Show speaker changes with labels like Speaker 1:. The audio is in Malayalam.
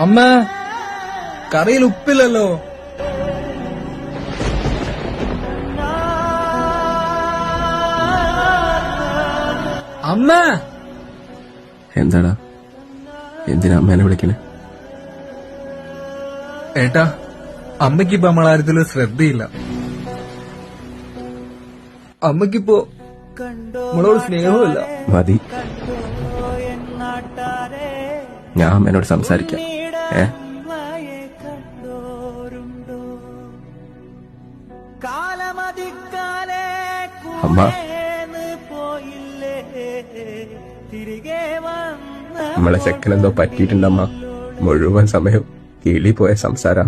Speaker 1: അമ്മ, കറിയിൽ ഉപ്പില്ലല്ലോ. അമ്മ.
Speaker 2: എന്താടാ, എന്തിനാ അമ്മേനെ വിളിക്കണേ?
Speaker 1: ഏട്ടാ, അമ്മയ്ക്കിപ്പോ നമ്മളാര്യത്തിലും ശ്രദ്ധയില്ല. അമ്മയ്ക്കിപ്പോ നമ്മളോട് സ്നേഹമില്ല.
Speaker 2: മതി, ഞാൻ അമ്മേനോട് സംസാരിക്കാം. അമ്മ, നമ്മളെ ചെക്കനെന്തോ പറ്റിയിട്ടുണ്ടമ്മ. മുഴുവൻ സമയം കിളി പോയ സംസാര.